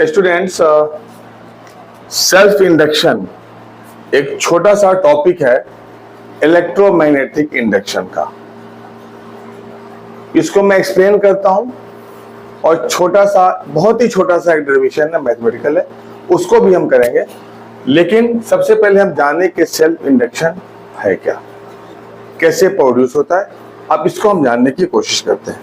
Students, self induction एक छोटा सा टॉपिक है इलेक्ट्रोमैग्नेटिक इंडक्शन का। इसको मैं एक्सप्लेन करता हूं और छोटा सा, बहुत ही छोटा सा एक डेरिवेशन है, मैथमेटिकल है, उसको भी हम करेंगे। लेकिन सबसे पहले हम जाने कि सेल्फ इंडक्शन है क्या, कैसे प्रोड्यूस होता है। अब इसको हम जानने की कोशिश करते हैं।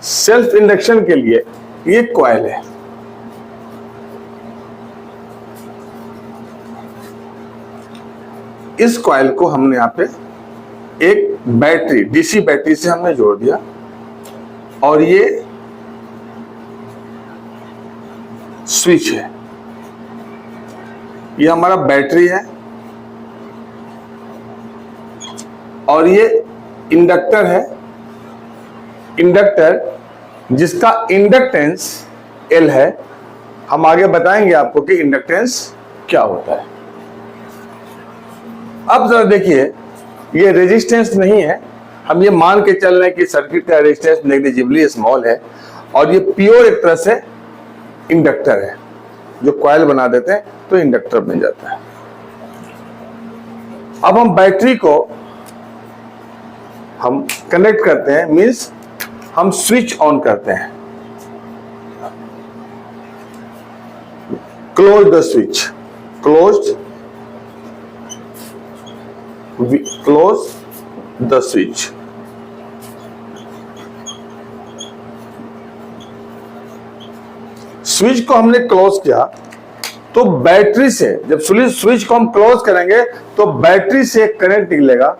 सेल्फ इंडक्शन के लिए ये कॉइल है, इस कॉइल को हमने यहां पे एक बैटरी, डीसी बैटरी से हमने जोड़ दिया और ये स्विच है, ये हमारा बैटरी है और ये इंडक्टर है। इंडक्टर जिसका इंडक्टेंस L है। हम आगे बताएंगे आपको कि इंडक्टेंस क्या होता है। अब जरा देखिए, ये रेजिस्टेंस नहीं है, हम ये मान के चल रहे हैं कि सर्किट का रेजिस्टेंस नेग्लिजिबली स्मॉल है और ये प्योर एक तरह से इंडक्टर है। जो कॉइल बना देते हैं तो इंडक्टर बन जाता है। अब हम बैटरी को हम कनेक्ट करते हैं, मींस हम स्विच ऑन करते हैं। Close the switch, close the switch. Switch को हमने क्लोज किया तो बैटरी से, जब स्विच को हम क्लोज करेंगे तो बैटरी से करंट निकलेगा।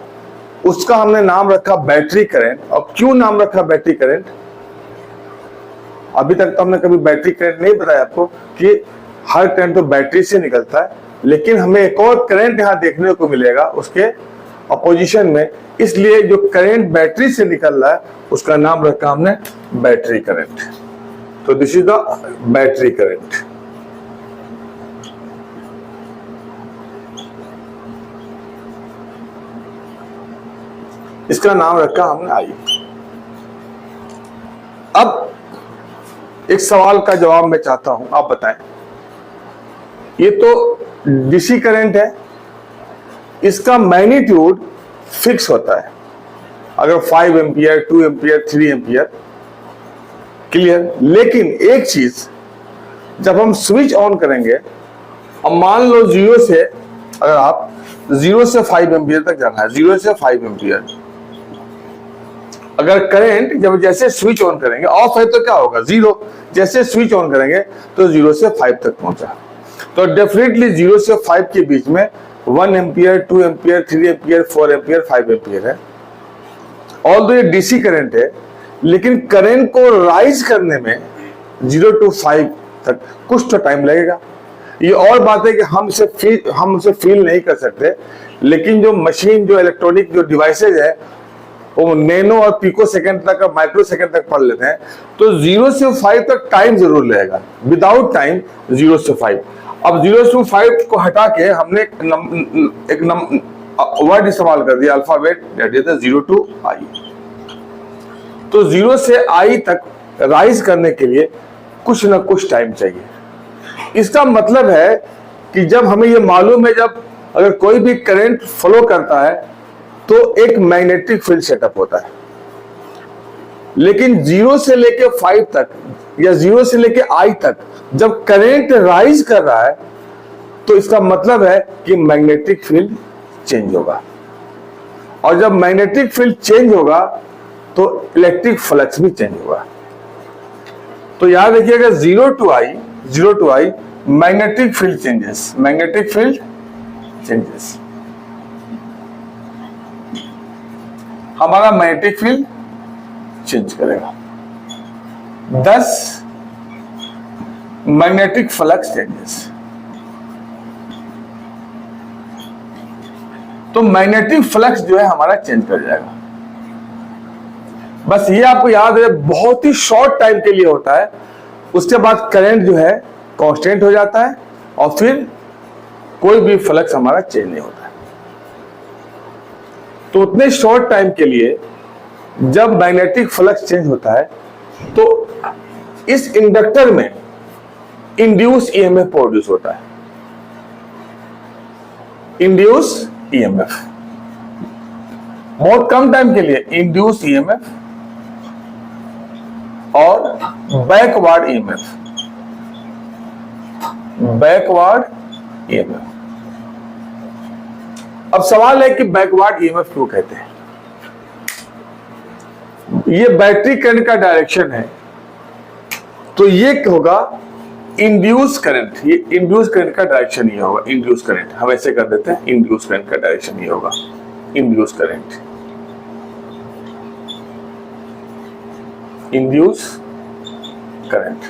उसका हमने नाम रखा बैटरी करंट। और क्यों नाम रखा बैटरी करंट? अभी तक तो हमने कभी बैटरी करंट नहीं बताया आपको कि हर करंट तो बैटरी से निकलता है, लेकिन हमें एक और करंट यहां देखने को मिलेगा उसके अपोजिशन में। इसलिए जो करंट बैटरी से निकल रहा है उसका नाम रखा हमने बैटरी करंट। तो this is the battery current. इसका नाम रखा हमने आई। अब एक सवाल का जवाब मैं चाहता हूं, आप बताएं। ये तो डीसी करंट है, इसका मैग्नीट्यूड फिक्स होता है। अगर 5 एम्पियर, 2 एम्पियर, 3 एम्पियर, क्लियर। लेकिन एक चीज, जब हम स्विच ऑन करेंगे, अब मान लो 0 से, अगर आप 0 से 5 एम्पियर तक जाना है, 0 से 5 एम्पियर, अगर करंट जब जैसे स्विच ऑन करेंगे, ऑफ है तो क्या होगा? 0। जैसे स्विच ऑन करेंगे तो 0 से 5 तक पहुंचा। तो डेफिनेटली 0 से 5 के बीच में 1 ampere, 2 ampere, 3 ampere, 4 ampere, 5 ampere है। ऑल्दो ये डीसी करंट है, लेकिन करंट को राइज करने में 0 to 5 तक कुछ तो टाइम लगेगा। ये और बात है कि हम उसे फील नहीं कर सकते, लेकिन जो मशीन, जो इलेक्ट्रॉनिक जो डिवाइसेज है, वो नैनो और पिको सेकंड तक, माइक्रो सेकंड तक पढ़ लेते हैं। तो 0 से 5 तक टाइम जरूर लगेगा, विदाउट टाइम 0 से 5। अब 0 से 5 को हटा के हमने एक वर्ड इस्तेमाल कर दिया, alphabet, that is the 0 to I। तो 0 से I तक राइज करने के लिए कुछ ना कुछ टाइम चाहिए। इसका मतलब है कि जब हमें ये मालूम है, जब अगर कोई भी करंट फ्लो करता है तो एक मैग्नेटिक फील्ड सेटअप होता है। लेकिन 0 से लेके 5 तक या 0 से लेके I तक जब करंट राइज कर रहा है तो इसका मतलब है कि मैग्नेटिक फील्ड चेंज होगा। और जब मैग्नेटिक फील्ड चेंज होगा तो इलेक्ट्रिक फ्लक्स भी चेंज होगा। तो याद रखिएगा, 0 to I magnetic field changes, magnetic field changes, हमारा मैग्नेटिक फील्ड चेंज करेगा। 10 मैग्नेटिक फ्लक्स चेंजेस। तो मैग्नेटिक फ्लक्स जो है हमारा चेंज कर जाएगा। बस ये आपको याद है, बहुत ही शॉर्ट टाइम के लिए होता है। उसके बाद करंट जो है कांस्टेंट हो जाता है और फिर कोई भी फ्लक्स हमारा चेंज नहीं होता है। तो उतने शॉर्ट टाइम के लिए जब मैग्नेटिक फ्लक्स चेंज होता है तो इस इंडक्टर में इंड्यूस ईएमएफ प्रोड्यूस होता है, इंड्यूस ईएमएफ बहुत कम टाइम के लिए, इंड्यूस ईएमएफ और बैकवर्ड ईएमएफ, बैकवर्ड ईएमएफ। अब सवाल है कि बैकवर्ड ईएमएफ क्यों कहते हैं? ये बैटरी करंट का डायरेक्शन है, तो ये होगा इंड्यूस करंट। ये इंड्यूस करंट का डायरेक्शन ये होगा, इंड्यूस करंट। हम ऐसे कर देते हैं, इंड्यूस करंट का डायरेक्शन ये होगा, इंड्यूस करंट, इंड्यूस करंट।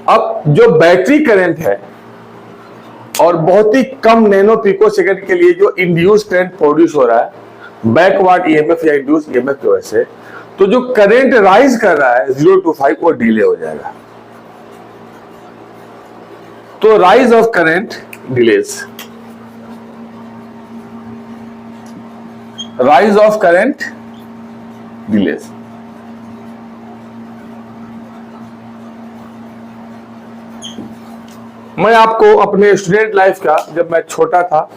अब जो बैटरी करंट है और बहुत ही कम नैनो पिको सेकंड के लिए जो इंड्यूस करंट प्रोड्यूस हो रहा है बैकवर्ड ईएमएफ या इंड्यूस ईएमएफ की वजह से, तो जो करंट राइज कर रहा है 0 to 5 वो डिले हो जाएगा। तो rise of current delays, rise of current delays. मैं आपको अपने स्टूडेंट लाइफ का, जब मैं छोटा था,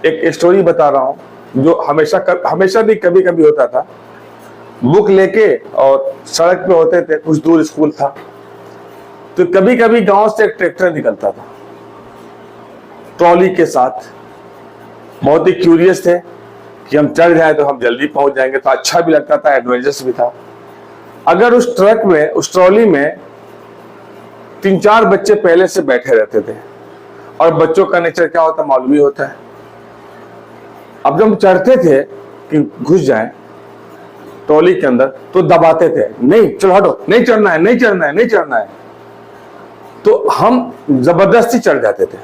एक स्टोरी बता रहा हूं जो हमेशा नहीं कभी कभी होता था। बुक लेके और सड़क पे होते थे, कुछ दूर स्कूल था, तो कभी कभी गांव से एक ट्रैक्टर निकलता था ट्रॉली के साथ। बहुत ही क्यूरियस थे कि हम चढ़ जाए तो हम जल्दी पहुंच जाएंगे, तो अच्छा भी लगता था, एडवेंचरस भी था। अगर उस ट्रक में, उस ट्रॉली में 3-4 बच्चे पहले से बैठे रहते थे, और बच्चों का नेचर क्या होता है मालूम ही होता है। अब जब हम चढ़ते थे कि घुस जाए ट्रॉली के अंदर, तो दबाते थे, नहीं चलो हटो, नहीं चढ़ना है, नहीं चढ़ना है, नहीं चढ़ना है। तो हम जबरदस्ती चढ़ जाते थे।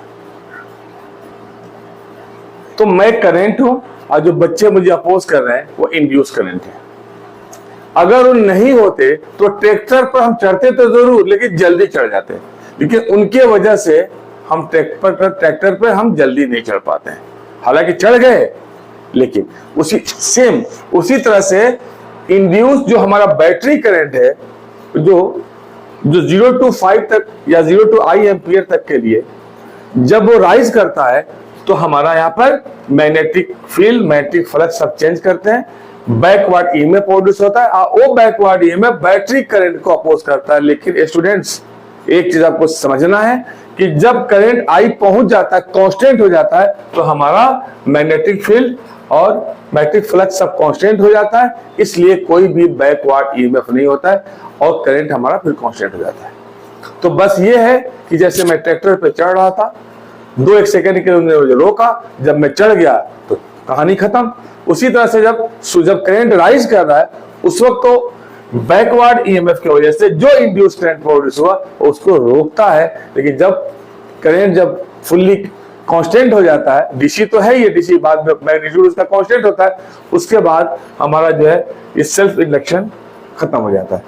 तो मैं करंट हूं और जो बच्चे मुझे अपोज कर रहे हैं वो इंड्यूस करंट है। अगर वो नहीं होते तो ट्रैक्टर पर हम चढ़ते तो जरूर, लेकिन जल्दी चढ़ जाते, लेकिन उनके वजह से हम ट्रैक्टर पर हम जल्दी नहीं चढ़ पाते हैं। हालांकि चढ़ गए, लेकिन उसी तरह से इंड्यूस जो हमारा बैटरी करंट है, जो 0 to 5 तक या 0 to I एम्पियर तक के लिए जब वो राइज करता है, तो हमारा यहाँ पर मैग्नेटिक फील्ड, मैग्नेटिक फ्लक्स सब चेंज करते हैं, बैकवर्ड ईएमएफ प्रोड्यूस होता है, और वो बैकवर्ड ईएमएफ बैटरी करंट को अपोज करता है। लेकिन स्टूडेंट्स, एक चीज आपको समझना है कि जब करंट I पहुंच जाता है, कांस्टेंट हो जाता है, तो हमारा मैग्नेटिक फील्ड और मैग्नेटिक फ्लक्स सब कांस्टेंट हो जाता है, इसलिए कोई भी बैकवर्ड ईएमएफ नहीं होता है और करंट हमारा फिर कांस्टेंट हो जाता है। तो बस ये है कि जैसे मैं ट्रैक्टर पे चढ़ रहा था, 2-1 सेकंड के लिए उन्होंने मुझे रोका, जब मैं चढ़ गया तो कहानी खत्म। उसी तरह से जब करंट राइज कर रहा है, उस वक्त तो बैकवर्ड ईएमएफ की वजह से जो इंड्यूस करंट प्रोड्यूस हुआ उसको रोकता है, लेकिन जब करंट जब फुल्ली कांस्टेंट हो जाता है, डीसी तो है, ये डीसी बाद में मैग्नीट्यूड उसका कांस्टेंट होता है, उसके बाद हमारा जो है ये सेल्फ इंडक्शन खत्म हो जाता है।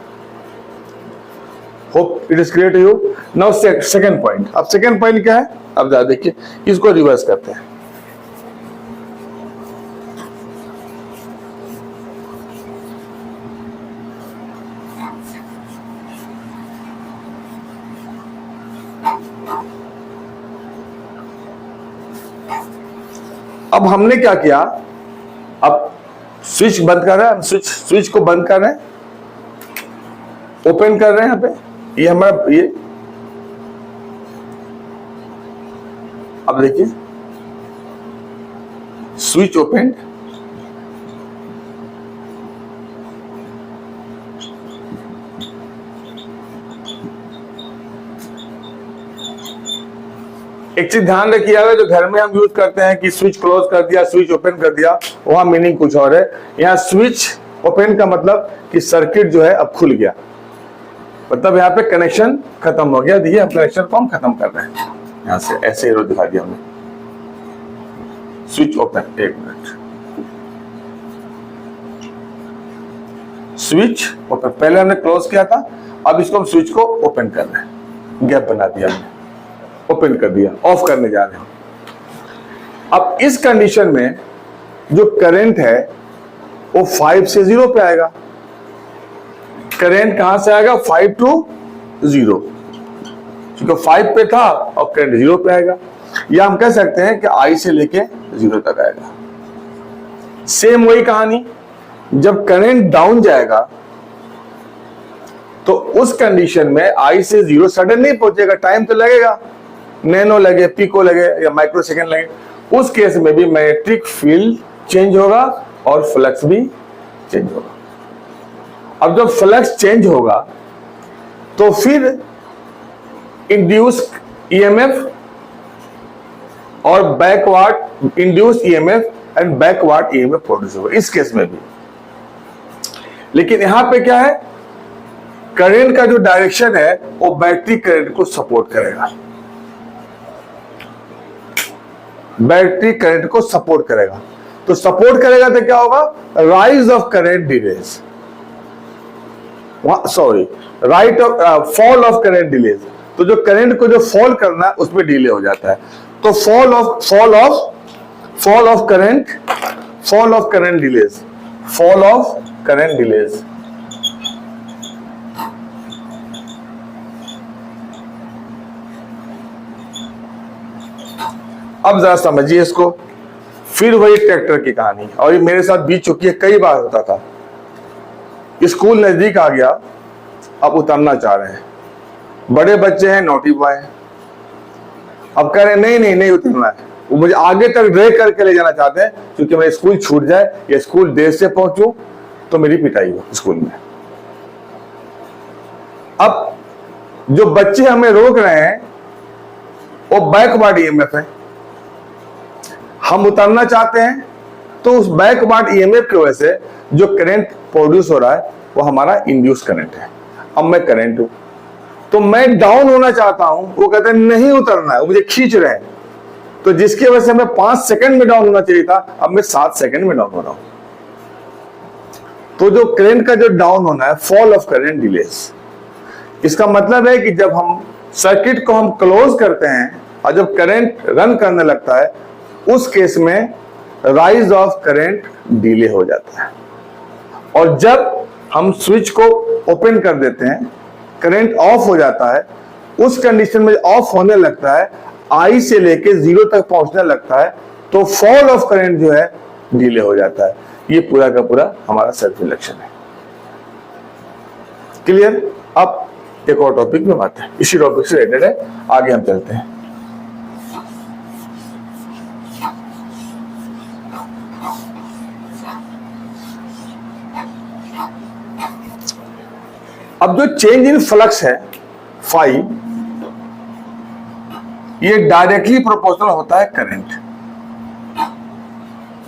Hope it is clear to you. Now second point. अब सेकंड पॉइंट क्या है, अब जरा देखिए, इसको रिवर्स करते हैं। अब हमने क्या किया, अब स्विच बंद कर रहे हैं, स्विच को बंद कर रहे हैं, ओपन कर रहे हैं। यहाँ पे ये हमारा ये, अब देखिए स्विच ओपन, एक चीज ध्यान रखिएगा, जो घर में हम यूज करते हैं कि स्विच क्लोज कर दिया, स्विच ओपन कर दिया, वहां मीनिंग कुछ और है। यहाँ स्विच ओपन का मतलब कि सर्किट जो है अब खुल गया, मतलब यहाँ पे कनेक्शन खत्म हो गया। देखिए अब कनेक्शन को हम खत्म कर रहे हैं, यहाँ से ऐसे एरो दिखा दिया हमने, स्विच ओपन। एक मिनट, स्विच ओपन, पहले हमने क्लोज किया था, अब इसको हम स्विच को ओपन कर रहे हैं, गैप बना दिया हमने, ओपन कर दिया, ऑफ करने जा रहे हैं। अब इस कंडीशन में जो करंट है वो 5 से 0 पे आएगा, करंट कहां से आएगा 5 to 0, क्योंकि 5 पे था और करंट 0 पे आएगा, या हम कह सकते हैं कि I से लेके 0 तक आएगा। सेम वही कहानी, जब करंट डाउन जाएगा तो उस कंडीशन में I से 0 सडन नहीं पहुंचेगा, टाइम तो लगेगा, नैनो लगे, पिको लगे या माइक्रो सेकेंड लगे। उस केस में भी मैग्नेटिक फील्ड चेंज होगा और फ्लक्स भी चेंज होगा। अब जब फ्लक्स चेंज होगा तो फिर इंड्यूस ईएमएफ और backward induce EMF and backward EMF produce होगा इस केस में भी। लेकिन यहां पे क्या है, करंट का जो डायरेक्शन है वो बैटरी करंट को सपोर्ट करेगा, बैटरी करंट को सपोर्ट करेगा। तो सपोर्ट करेगा तो क्या होगा, rise of current delays, sorry right of fall of current delays. तो जो करंट को जो फॉल करना है उसमें डिले हो जाता है। तो फॉल ऑफ करंट डिलेज। अब जरा समझिए इसको, फिर वही ट्रैक्टर की कहानी, और ये मेरे साथ बीत चुकी है, कई बार होता था। स्कूल नजदीक आ गया, अब उतरना चाह रहे हैं, बड़े बच्चे हैं, नोटी बॉय हैं, अब कह रहे हैं नहीं उतरना है। वो मुझे आगे तक ड्रैग करके ले जाना चाहते हैं, क्योंकि मेरा स्कूल छूट जाए या स्कूल देर से पहुंचूं तो मेरी पिटाई हो स्कूल में। अब जो बच्चे हमें रोक रहे हैं वो बैकवर्ड ईएमएफ है, हम उतरना चाहते हैं, तो उस बैकवर्ड ईएमएफ की वजह से जो करंट प्रोड्यूस हो रहा है वो हमारा इंड्यूस करंट है। अब मैं करंट हूं, तो मैं डाउन होना चाहता हूं, वो कहते हैं नहीं उतरना है, वो मुझे खींच रहे हैं। तो जिसकी वजह से मैं 5 सेकंड में डाउन होना चाहिए था, अब मैं 7 सेकंड में डाउन हो रहा हूं। तो जो करंट का जो डाउन होना है, फॉल ऑफ करंट डिलेज। इसका मतलब है कि जब हम सर्किट को हम क्लोज करते हैं और जब करंट रन करने लगता है, उस केस में राइज ऑफ करंट डिले हो जाता है। और जब हम स्विच को ओपन कर देते हैं, करंट ऑफ हो जाता है, उस कंडीशन में ऑफ होने लगता है, I से लेके 0 तक पहुंचने लगता है, तो फॉल ऑफ करंट जो है डिले हो जाता है। ये पूरा का पूरा हमारा सेल्फ इंडक्शन है। क्लियर? अब एक और टॉपिक में बात है, इसी टॉपिक से रिलेटेड है, आगे हम चलते हैं। अब जो चेंज इन फ्लक्स है फाई, ये डायरेक्टली प्रोपोर्शनल होता है करंट।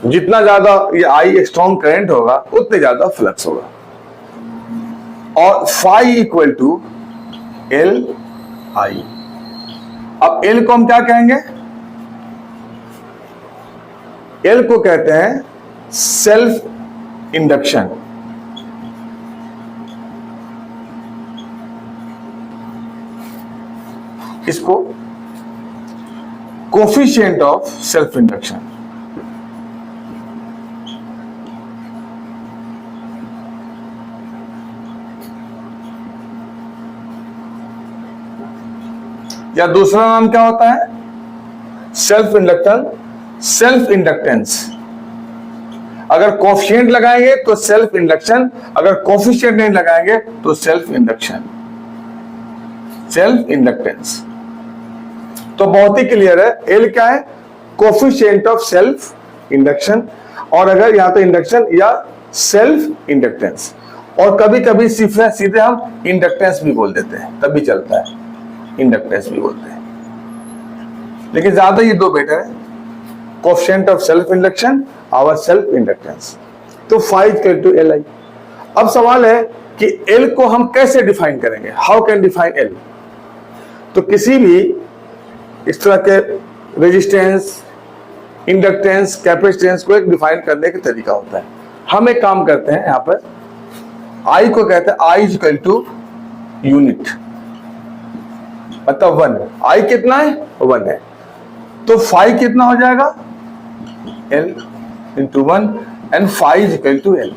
जितना ज्यादा ये आई स्ट्रॉन्ग करंट होगा उतने ज्यादा फ्लक्स होगा, और phi equal to L I. अब एल को हम क्या कहेंगे, एल को कहते हैं सेल्फ इंडक्शन। इसको कोफिशिएंट ऑफ सेल्फ इंडक्शन। या दूसरा नाम क्या होता है, सेल्फ इंडक्टेंस। अगर कोफिशिएंट लगाएंगे तो सेल्फ इंडक्शन, अगर कोफिशिएंट नहीं लगाएंगे तो सेल्फ इंडक्शन, सेल्फ इंडक्टेंस। तो बहुत ही क्लियर है, एल क्या है, कोफिशिएंट ऑफ सेल्फ इंडक्शन, और अगर यहां तो इंडक्शन या सेल्फ इंडक्टेंस, और कभी कभी सीधे हम इंडक्टेंस भी बोल देते हैं, तब भी चलता है, इंडक्टेंस भी बोलते हैं, लेकिन ज्यादा ये दो बेटर है, कोफिशिएंट ऑफ सेल्फ इंडक्शन और सेल्फ इंडक्टेंस। तो phi equal to L I. अब सवाल है कि एल को हम कैसे डिफाइन करेंगे, हाउ कैन डिफाइन एल। तो किसी भी इस तरह के रेजिस्टेंस, इंडक्टेंस, कैपेसिटेंस को एक डिफाइन करने का तरीका होता है। हम एक काम करते हैं, यहां पर आई को कहते हैं आई इक्वल टू यूनिट, मतलब 1। आई कितना है, 1 है, तो फाई कितना हो जाएगा, L into 1, and phi equal to L.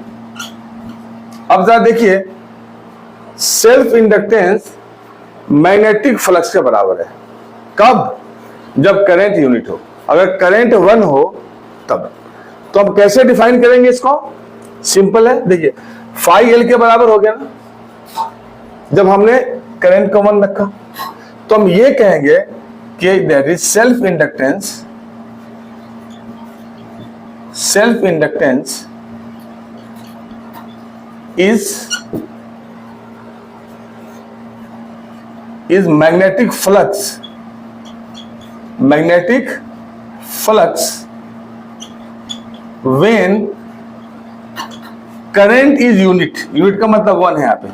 अब जरा देखिए, सेल्फ इंडक्टेंस मैग्नेटिक फ्लक्स के बराबर है। कब? जब करंट यूनिट हो। अगर करंट 1 हो तब। तो हम कैसे डिफाइन करेंगे इसको? सिंपल है, देखिए फाई एल के बराबर हो गया ना जब हमने करंट को 1 रखा। तो हम ये कहेंगे कि that is self inductance is magnetic flux when current is unit का मतलब 1 है यहाँ पे,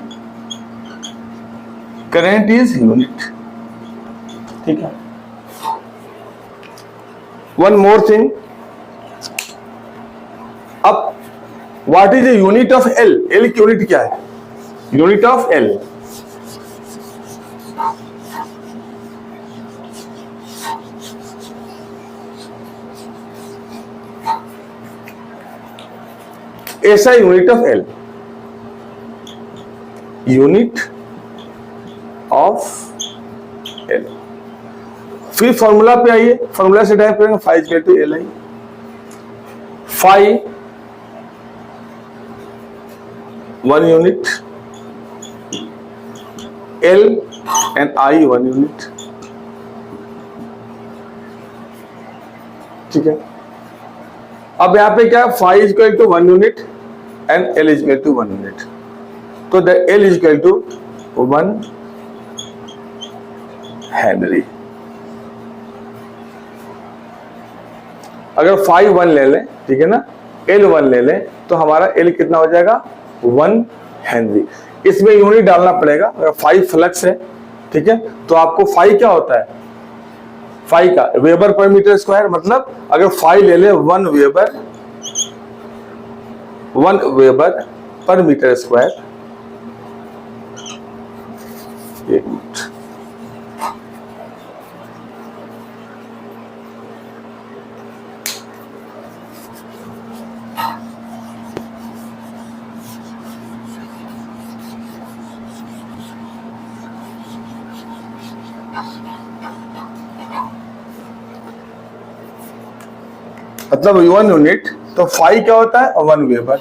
current is unit। ठीक है। one more thing, अब what is the unit of L? L की यूनिट क्या है? यूनिट ऑफ L ऐसा unit of L, unit of L। फिर फॉर्मूला पे आइए, फॉर्मूला से टाइप करेंगे phi equal to L I. Phi 1 unit, L and I 1 unit. ठीक है। अब यहां पे क्या, phi is equal to 1 unit and L is equal to 1 unit. तो the L is equal to 1 henry. अगर फाई 1 ले लें, ठीक है ना, L 1 ले लें, तो हमारा L कितना हो जाएगा? 1 हेनरी। इसमें यूनिट डालना पड़ेगा। अगर फाई फ्लक्स है, ठीक है, तो आपको फाई क्या होता है? फाई का वेबर पर मीटर स्क्वायर, मतलब अगर फाई ले ले 1 वेबर पर मीटर स्क्वायर। एक मिनट, मतलब 1 यूनिट, तो फाई क्या होता है? 1 वेबर।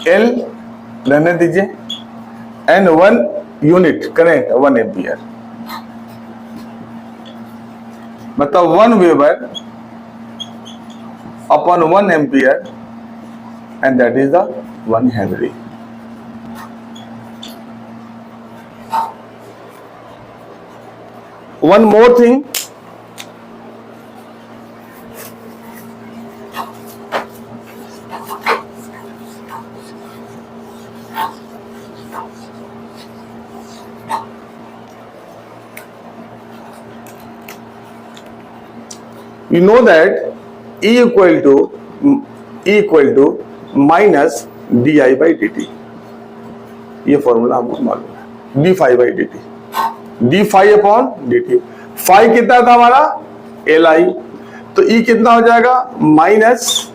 L रहने दीजिए एंड 1 यूनिट करंट 1 एम्पियर, मतलब 1 weber upon 1 ampere and that is the 1 Henry. One more thing, you know that E equal to minus di by dt। ये फॉर्मूला हमको मालूम है, d phi by D T, D phi upon D T. Phi कितना था हमारा? L I, तो E कितना हो जाएगा? माइनस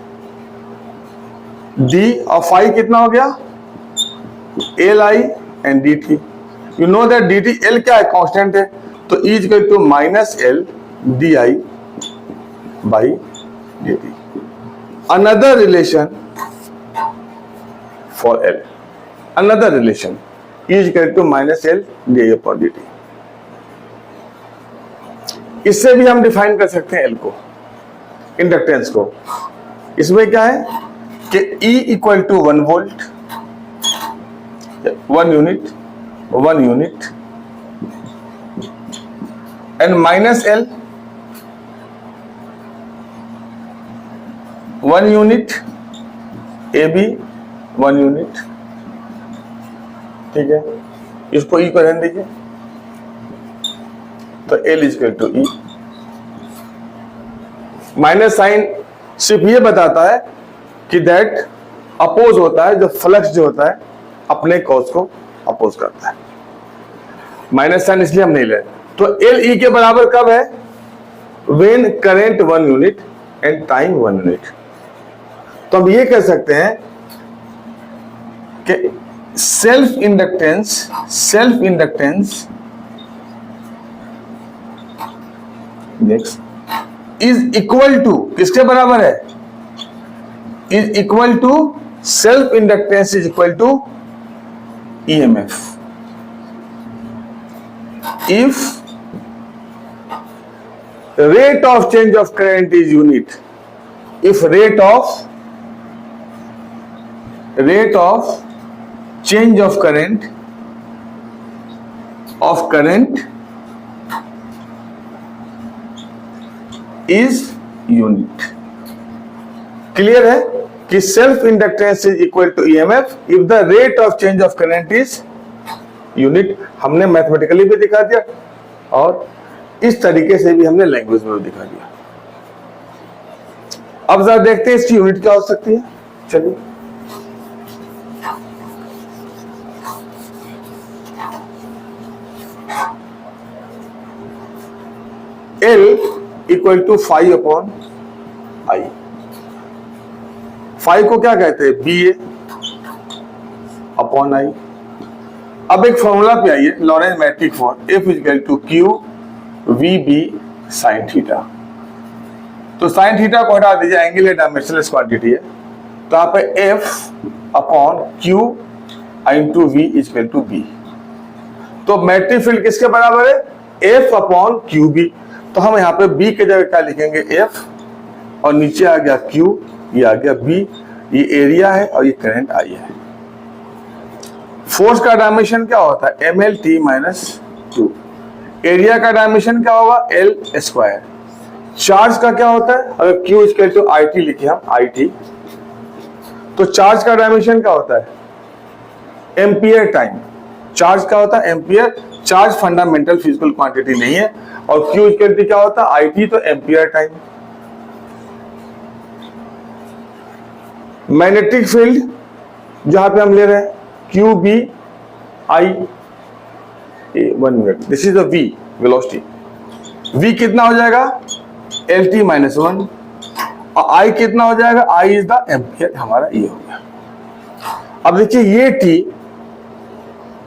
डी, और फाई कितना हो गया? L I and D T. You know that D T, L क्या है? कांस्टेंट है, तो E equal to minus L D I by dt। Another relation for L, another relation is equal to minus L di upon dt। इससे भी हम define कर सकते हैं L को, इंडक्टेंस को। इसमें क्या है कि E equal to 1 volt, 1 unit and minus L 1 unit, A B 1 unit. ठीक है, इसको ई को रहने दीजिए, तो L equal to E. Minus sign सिर्फ ये बताता है कि दैट अपोज होता है, जो फ्लक्स जो होता है अपने कॉज को अपोज करता है। माइनस साइन इसलिए हम नहीं ले, तो एल ई के बराबर कब है? When current 1 unit and time 1 unit. तो हम ये कह सकते हैं कि self inductance next is equal to, किसके बराबर है? Is equal to, self inductance is equal to EMF. If rate of change of current is unit, if rate of change of current is unit. Clear है कि self inductance is equal to EMF if the rate of change of current is unit. हमने mathematically भी दिखा दिया और इस तरीके से भी हमने लैंग्वेज में भी दिखा दिया। अब जरा देखते हैं इसकी यूनिट क्या हो सकती है। चलिए, L equal to 5 upon I। 5 को क्या कहते हैं? BA upon I। अब एक फॉर्मूला पे आइए, Lorentz metric for F equal to Q VB sine theta. तो साइन थीटा को हटा दीजिए, एंगल डायमेंशनल क्वांटिटी है, तो यहाँ पे F upon Q into V equal to B। तो मैट्रिक फील्ड किसके बराबर है? F upon QB। तो हम यहाँ पे B के जगह क्या लिखेंगे? F, और नीचे आ गया Q, ये आ गया B, ये एरिया है और ये करंट I है। फोर्स का डायमेंशन क्या होता है? MLT minus 2। एरिया का डायमेंशन क्या होगा? L square. चार्ज का क्या होता है? अगर Q इक्वल टू IT लिखे हम, IT, तो चार्ज का डायमेंशन क्या होता है? Ampere time. चार्ज क्या होता है? Ampere. Charge fundamental physical quantity नहीं है, और Q इक्वल टू क्या होता है? IT, तो एम्पियर टाइम। मैग्नेटिक फील्ड जहां पे हम ले रहे हैं QB I, 1 minute, this is the V velocity. V कितना हो जाएगा? LT माइनस 1, और I कितना हो जाएगा? I इज द एम्पियर, हमारा ये हो गया। अब देखिए, ये T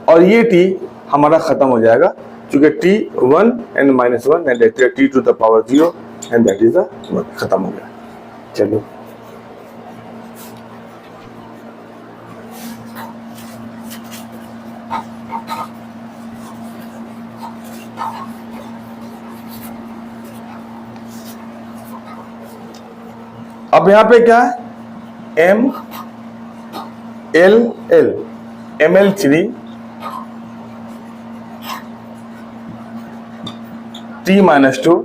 और ये T हमारा खत्म हो जाएगा, क्योंकि T1 and minus 1 and T to the power 0 and that is the, खत्म हो गया। चलिए, अब यहां पे क्या है? MLL, ML3 T माइनस 2,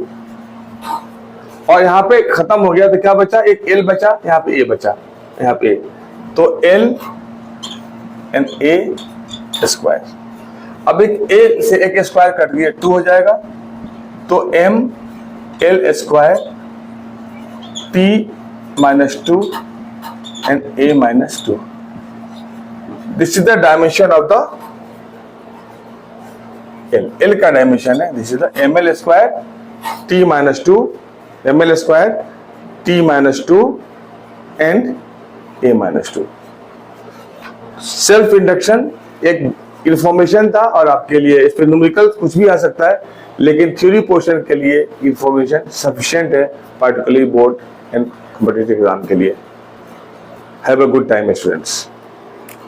और यहां पे खत्म हो गया, तो क्या बचा? एक L बचा, यहां पे A बचा, यहां पे A, तो L एंड A स्क्वायर। अब एक A से एक स्क्वायर कट गया, 2 हो जाएगा, तो ML square T minus 2 and A minus 2। This is the dimension of the L। L का डायमेंशन है, this is the ML square T minus 2, ML square T minus 2 and A minus 2। Self induction एक information था, और आपके लिए इस पे numerical कुछ भी आ सकता है, लेकिन थ्योरी पोर्शन के लिए इंफॉर्मेशन सफिशिएंट है, particularly board and competitive exam के लिए। Have a good time students.